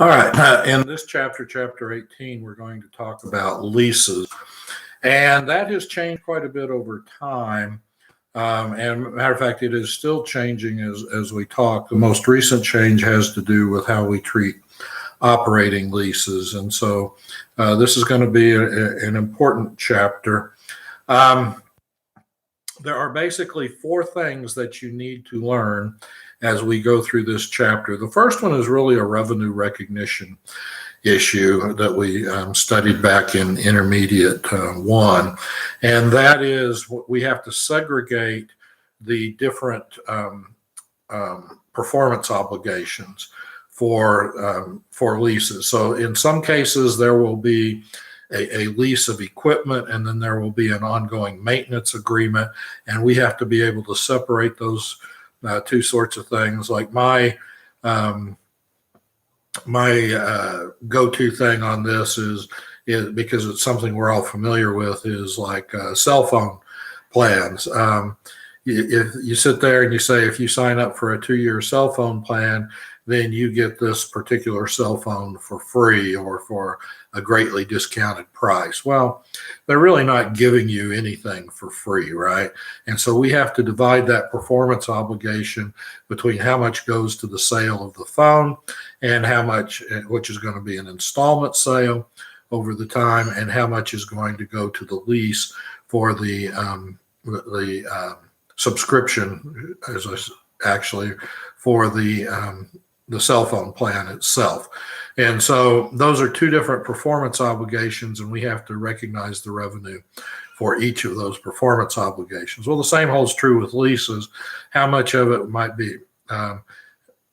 All right. In this chapter, chapter 18, we're going to talk about leases. And that has changed quite a bit over time. And matter of fact, it is still changing as we talk. The most recent change has to do with how we treat operating leases. And so this is going to be an important chapter. There are basically four things that you need to learn as we go through this chapter. The first one is really a revenue recognition issue that we studied back in intermediate one, and that is we have to segregate the different performance obligations for leases. So in some cases there will be a lease of equipment, and then there will be an ongoing maintenance agreement, and we have to be able to separate those two sorts of things. Like my go-to thing on this is because it's something we're all familiar with, is like cell phone plans. If you sit there and you say, if you sign up for a 2-year cell phone plan, then you get this particular cell phone for free or for a greatly discounted price. Well, they're really not giving you anything for free, right? And so we have to divide that performance obligation between how much goes to the sale of the phone and how much, which is going to be an installment sale over the time, and how much is going to go to the lease for the subscription, actually for the cell phone plan itself. And so those are two different performance obligations, and we have to recognize the revenue for each of those performance obligations. Well, the same holds true with leases. How much of it might be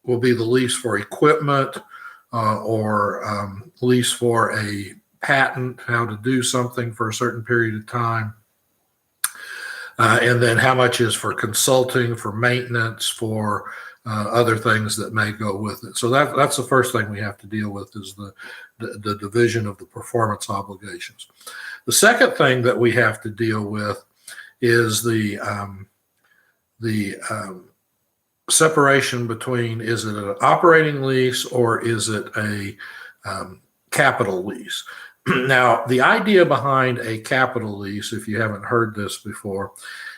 will be the lease for equipment or lease for a patent, how to do something for a certain period of time. And then how much is for consulting, for maintenance, for other things that may go with it. So that's the first thing we have to deal with, is the division of the performance obligations. The second thing that we have to deal with is the separation between, is it an operating lease or is it a capital lease? Now, the idea behind a capital lease, if you haven't heard this before,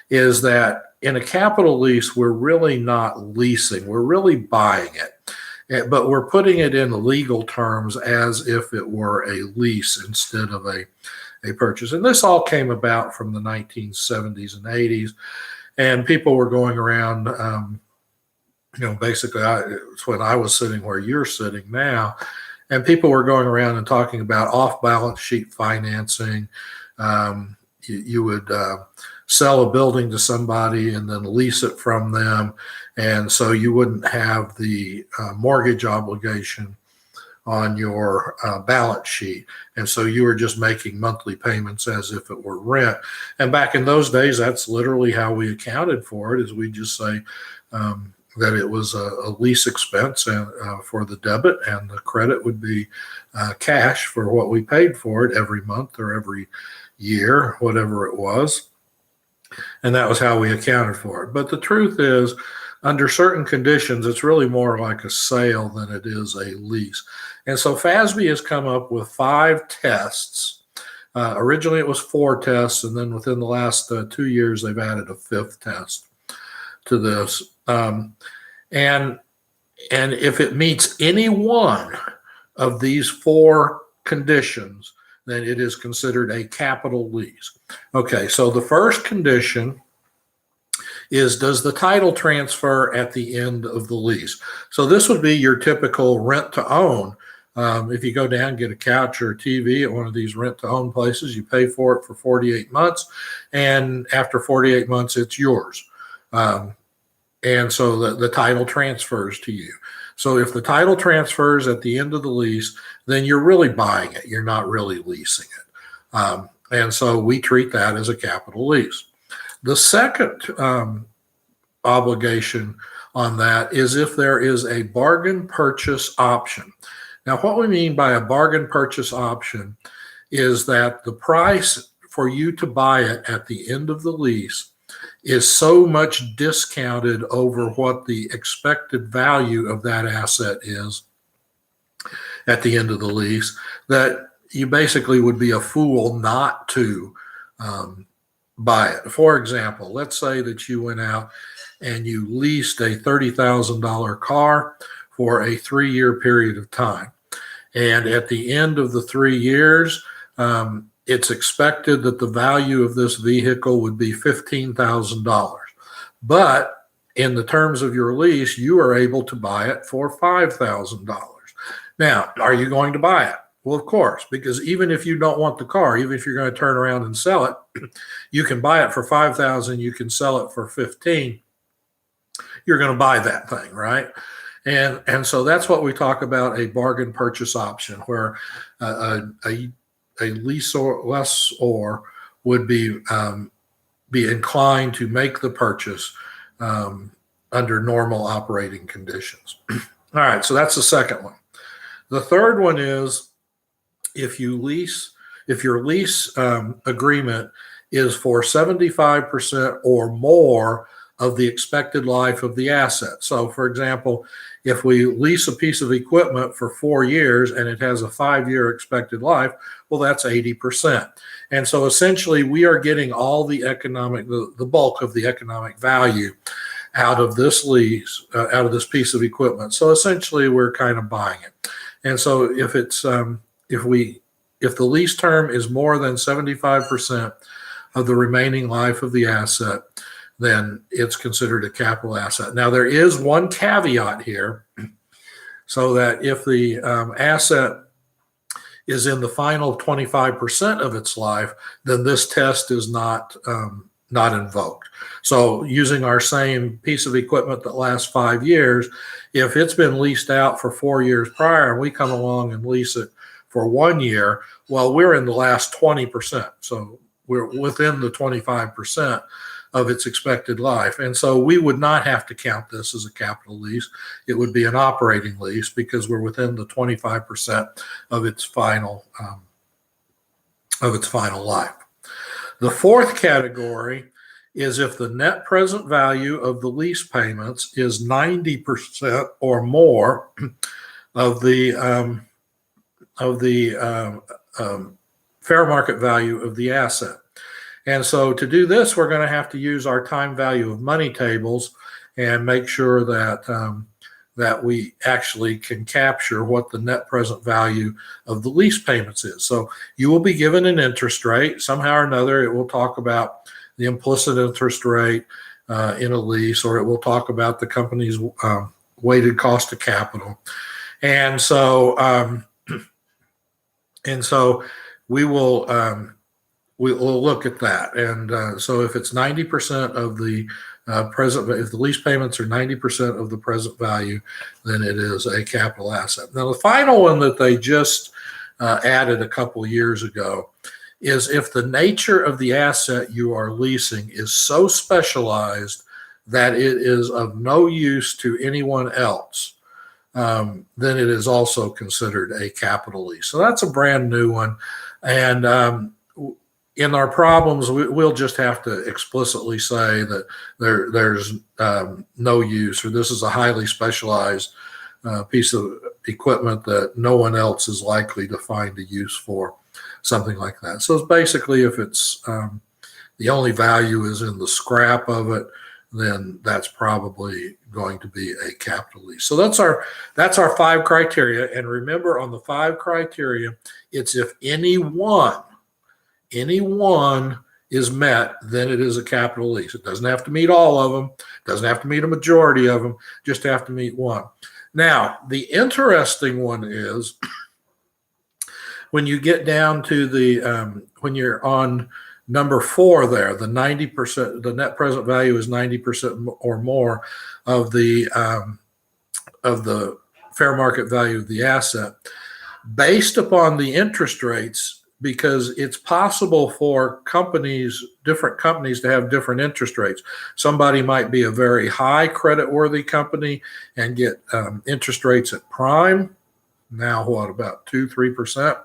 is that in a capital lease, we're really not leasing, we're really buying it, but we're putting it in legal terms as if it were a lease instead of a purchase. And this all came about from the 1970s and 80s, and people were going around, basically it's when I was sitting where you're sitting now, and people were going around and talking about off-balance sheet financing. You would sell a building to somebody and then lease it from them, and so you wouldn't have the mortgage obligation on your balance sheet, and so you were just making monthly payments as if it were rent. And back in those days, that's literally how we accounted for it, is we just say that it was a lease expense and for the debit, and the credit would be cash for what we paid for it every month or every year, whatever it was. And that was how we accounted for it. But the truth is, under certain conditions, it's really more like a sale than it is a lease. And so FASB has come up with 5 tests. Originally, it was 4 tests, and then within the last 2 years, they've added a 5th test to this. And if it meets any one of these 4 conditions, then it is considered a capital lease. Okay, so the first condition is, does the title transfer at the end of the lease? So this would be your typical rent to own. If you go down and get a couch or a TV at one of these rent to own places, you pay for it for 48 months, and after 48 months, it's yours. And so the title transfers to you. So if the title transfers at the end of the lease, then you're really buying it. You're not really leasing it. And so we treat that as a capital lease. The second obligation on that is if there is a bargain purchase option. Now, what we mean by a bargain purchase option is that the price for you to buy it at the end of the lease is so much discounted over what the expected value of that asset is, at the end of the lease, that you basically would be a fool not to buy it. For example, let's say that you went out and you leased a $30,000 car for a 3-year period of time. And at the end of the 3 years, it's expected that the value of this vehicle would be $15,000. But in the terms of your lease, you are able to buy it for $5,000. Now, are you going to buy it? Well, of course, because even if you don't want the car, even if you're going to turn around and sell it, you can buy it for $5,000, you can sell it for $15,000. You're going to buy that thing, right? And so that's what we talk about, a bargain purchase option, where a lessor would be inclined to make the purchase under normal operating conditions. All right, so that's the second one. The third one is if your lease agreement is for 75% or more of the expected life of the asset. So, for example, if we lease a piece of equipment for 4 years and it has a 5-year expected life, well, that's 80%. And so essentially we are getting all the the bulk of the economic value out of this lease, out of this piece of equipment. So essentially we're kind of buying it. And so if it's, if the lease term is more than 75% of the remaining life of the asset, then it's considered a capital asset. Now, there is one caveat here, so that if the asset is in the final 25% of its life, then this test is not invoked. So using our same piece of equipment that lasts 5 years, if it's been leased out for 4 years prior and we come along and lease it for 1 year, well, we're in the last 20%. So we're within the 25% of its expected life. And so we would not have to count this as a capital lease. It would be an operating lease because we're within the 25% of its final life. The fourth category is if the net present value of the lease payments is 90% or more of the fair market value of the asset. And so to do this, we're going to have to use our time value of money tables and make sure that that we actually can capture what the net present value of the lease payments is. So you will be given an interest rate. Somehow or another, it will talk about the implicit interest rate in a lease, or it will talk about the company's weighted cost of capital. And so we will we'll look at that. And so if it's 90% of the if the lease payments are 90% of the present value, then it is a capital asset. Now, the final one that they just added a couple of years ago is if the nature of the asset you are leasing is so specialized that it is of no use to anyone else, then it is also considered a capital lease. So that's a brand new one. And in our problems, we'll just have to explicitly say that there's no use, or this is a highly specialized piece of equipment that no one else is likely to find a use for, something like that. So it's basically, if it's the only value is in the scrap of it, then that's probably going to be a capital lease. So that's our 5 criteria. And remember, on the 5 criteria, it's if any one is met, then it is a capital lease. It doesn't have to meet all of them, doesn't have to meet a majority of them, just have to meet one. Now, the interesting one is when you get down to the when you're on number 4 there, the 90%, the net present value is 90% or more of the fair market value of the asset, based upon the interest rates, because it's possible for companies, different companies, to have different interest rates. Somebody might be a very high credit-worthy company and get interest rates at prime, now what, about 2-3%?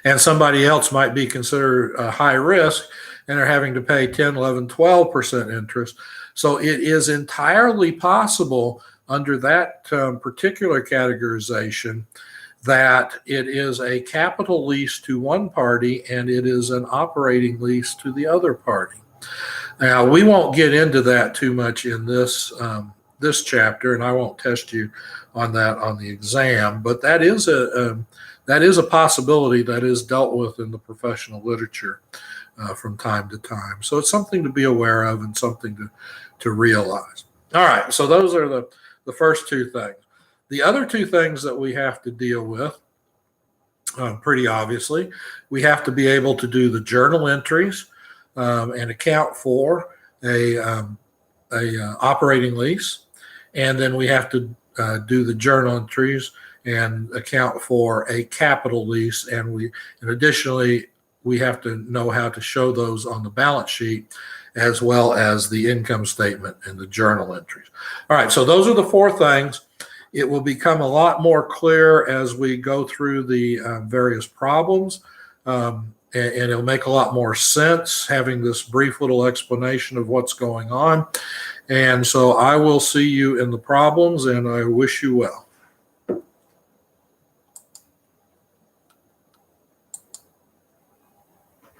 And somebody else might be considered high risk and are having to pay 10, 11, 12% interest. So it is entirely possible under that particular categorization that it is a capital lease to one party and it is an operating lease to the other party. Now, we won't get into that too much in this chapter, and I won't test you on that on the exam, but that is a possibility that is dealt with in the professional literature from time to time. So it's something to be aware of and something to realize. All right, so those are the first two things. The other two things that we have to deal with, pretty obviously, we have to be able to do the journal entries and account for a operating lease, and then we have to do the journal entries and account for a capital lease, and additionally we have to know how to show those on the balance sheet as well as the income statement and the journal entries. All right, so those are the four things. It will become a lot more clear as we go through the various problems, and it'll make a lot more sense having this brief little explanation of what's going on. And so I will see you in the problems, and I wish you well.